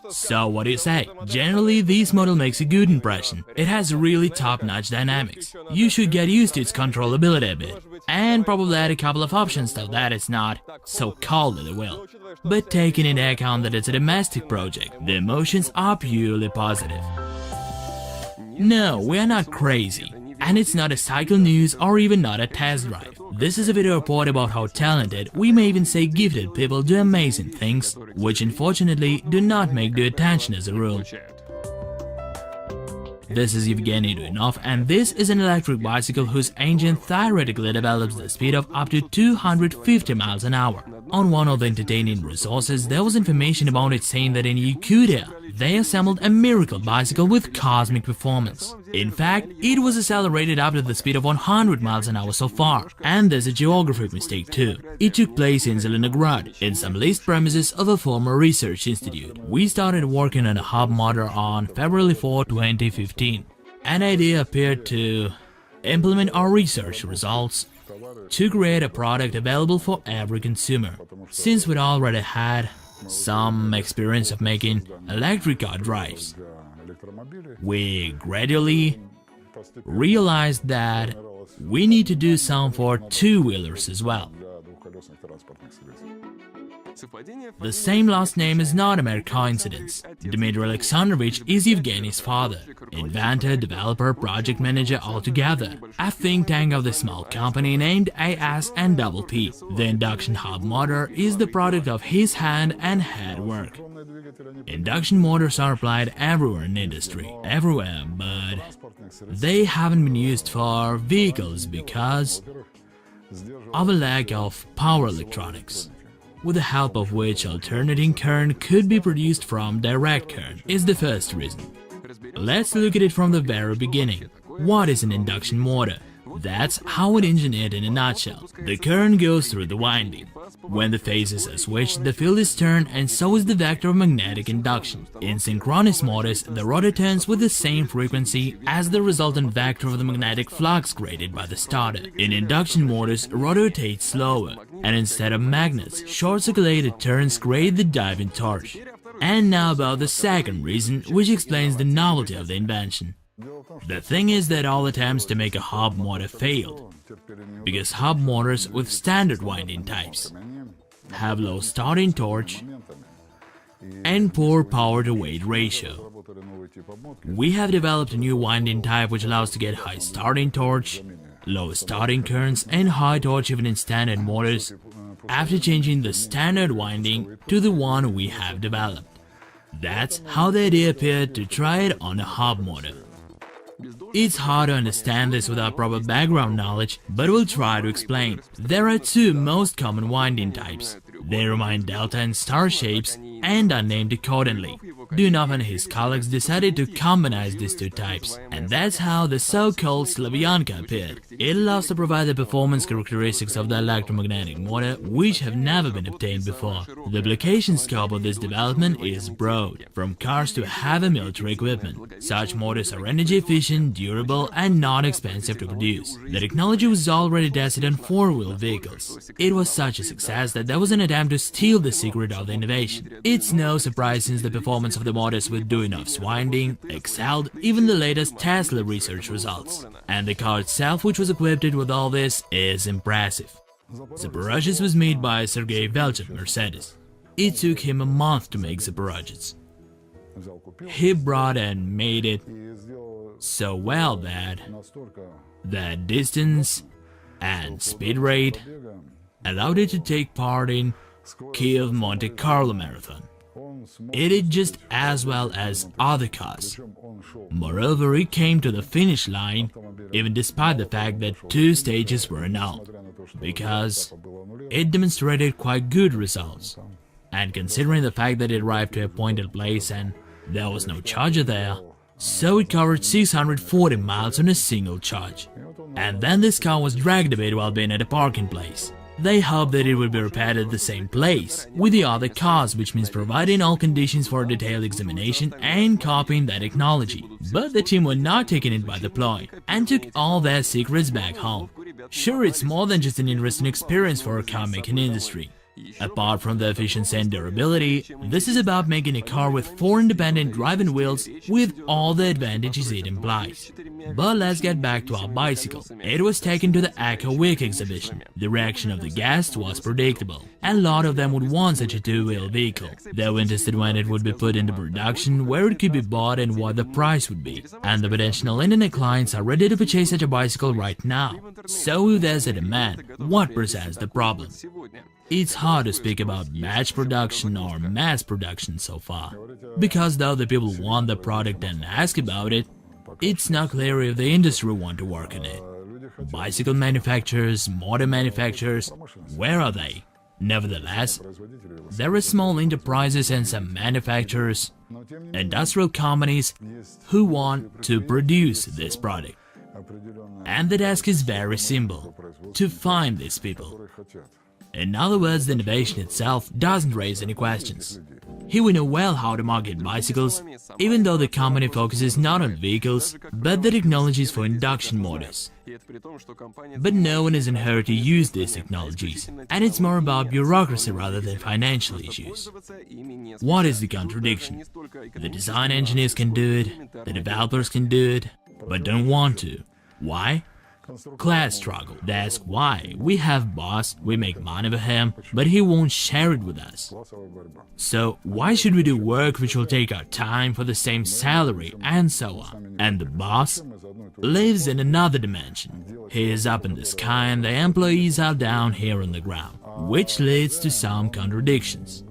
So what do you say? Generally, this model makes a good impression. It has really top-notch dynamics. You should get used to its controllability a bit, and probably add a couple of options so that it's not so cold at the wheel. But taking into account that it's a domestic project, the emotions are purely positive. No, we are not crazy. And it's not a cycle news or even not a test drive. This is a video report about how talented, we may even say gifted people do amazing things, which unfortunately do not make the attention as a rule. This is Evgeny Duyunov, and this is an electric bicycle whose engine theoretically develops the speed of up to 250 miles an hour. On one of the entertaining resources, there was information about it saying that in Yakutia, they assembled a miracle bicycle with cosmic performance. In fact, it was accelerated up to the speed of 100 miles an hour so far. And there's a geographic mistake too. It took place in Zelenograd, in some leased premises of a former research institute. We started working on a hub motor on February 4, 2015. An idea appeared to implement our research results to create a product available for every consumer. Since we'd already had some experience of making electric car drives, we gradually realized that we need to do some for two-wheelers as well. The same last name is not a mere coincidence. Dmitry Alexandrovich is Evgeny's father, inventor, developer, project manager altogether, a think tank of the small company named ASNPP. The induction hub motor is the product of his hand and head work. Induction motors are applied everywhere in industry, everywhere, but they haven't been used for vehicles because of a lack of power electronics, with the help of which alternating current could be produced from direct current, is the first reason. Let's look at it from the very beginning. What is an induction motor? That's how it engineered in a nutshell. The current goes through the winding. When the phases are switched, the field is turned, and so is the vector of magnetic induction. In synchronous motors, the rotor turns with the same frequency as the resultant vector of the magnetic flux created by the starter. In induction motors, rotor rotates slower, and instead of magnets, short-circulated turns create the diving torch. And now about the second reason, which explains the novelty of the invention. The thing is that all attempts to make a hub motor failed, because hub motors with standard winding types have low starting torque and poor power-to-weight ratio. We have developed a new winding type which allows to get high starting torque, low starting currents and high torque even in standard motors after changing the standard winding to the one we have developed. That's how the idea appeared to try it on a hub motor. It's hard to understand this without proper background knowledge, but we'll try to explain. There are two most common winding types. They remind delta and star shapes and are named accordingly. Duyunov and his colleagues decided to combine these two types, and that's how the so-called Slavyanka appeared. It allows to provide the performance characteristics of the electromagnetic motor which have never been obtained before. The application scope of this development is broad, from cars to heavy military equipment. Such motors are energy efficient, durable and not expensive to produce. The technology was already tested on four-wheel vehicles. It was such a success that there was an attempt to steal the secret of the innovation. It's no surprise since the performance of the motors with Duyunov's winding excelled even the latest Tesla research results. And the car itself, which was equipped with all this, is impressive. Reportage was made by Sergei Velchev Mercedes. It took him a month to make Reportage. He brought and made it so well that the distance and speed rate allowed it to take part in Kiev Monte Carlo Marathon. It did just as well as other cars. Moreover, it came to the finish line even despite the fact that two stages were annulled, because it demonstrated quite good results. And considering the fact that it arrived to a appointed place and there was no charger there, so it covered 640 miles on a single charge. And then this car was dragged a bit while being at a parking place. They hoped that it would be repaired at the same place with the other cars, which means providing all conditions for a detailed examination and copying that technology. But the team were not taking it by the ploy and took all their secrets back home. Sure, it's more than just an interesting experience for a car making industry. Apart from the efficiency and durability, this is about making a car with 4 independent driving wheels with all the advantages it implies. But let's get back to our bicycle. It was taken to the Eco Week exhibition. The reaction of the guests was predictable. A lot of them would want such a two-wheel vehicle. They were interested when it would be put into production, where it could be bought and what the price would be. And the potential internet clients are ready to purchase such a bicycle right now. So if there's a demand, what presents the problem? It's hard to speak about batch production or mass production so far, because though the people want the product and ask about it, it's not clear if the industry want to work on it. Bicycle manufacturers, motor manufacturers, where are they? Nevertheless, there are small enterprises and some manufacturers, industrial companies who want to produce this product. And the task is very simple, to find these people. In other words, the innovation itself doesn't raise any questions. Here we know well how to market bicycles, even though the company focuses not on vehicles, but the technologies for induction motors. But no one is in a hurry to use these technologies, and it's more about bureaucracy rather than financial issues. What is the contradiction? The design engineers can do it, the developers can do it, but don't want to. Why? Class struggle. They ask why. We have boss, we make money with him, but he won't share it with us. So why should we do work which will take our time for the same salary and so on? And the boss lives in another dimension. He is up in the sky and the employees are down here on the ground, which leads to some contradictions.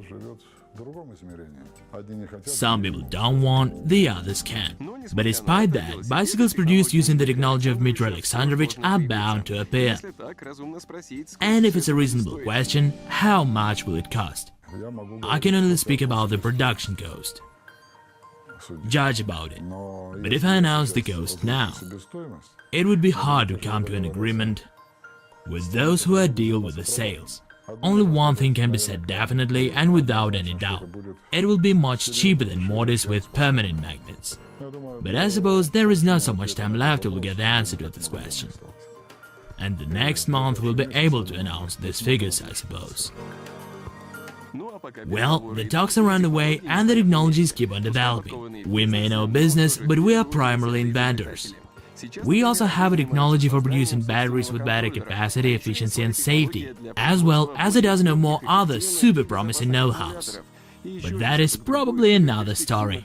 Some people don't want, the others can. But despite that, bicycles produced using the technology of Dmitry Alexandrovich are bound to appear. And if it's a reasonable question, how much will it cost? I can only speak about the production cost. Judge about it. But if I announce the cost now, it would be hard to come to an agreement with those who deal with the sales. Only one thing can be said definitely and without any doubt. It will be much cheaper than motors with permanent magnets. But I suppose there is not so much time left till we get the answer to this question. And the next month we'll be able to announce these figures, I suppose. Well, the talks are underway and the technologies keep on developing. We may know business, but we are primarily inventors. We also have a technology for producing batteries with better capacity, efficiency and safety, as well as a dozen or more other super promising know-hows. But that is probably another story.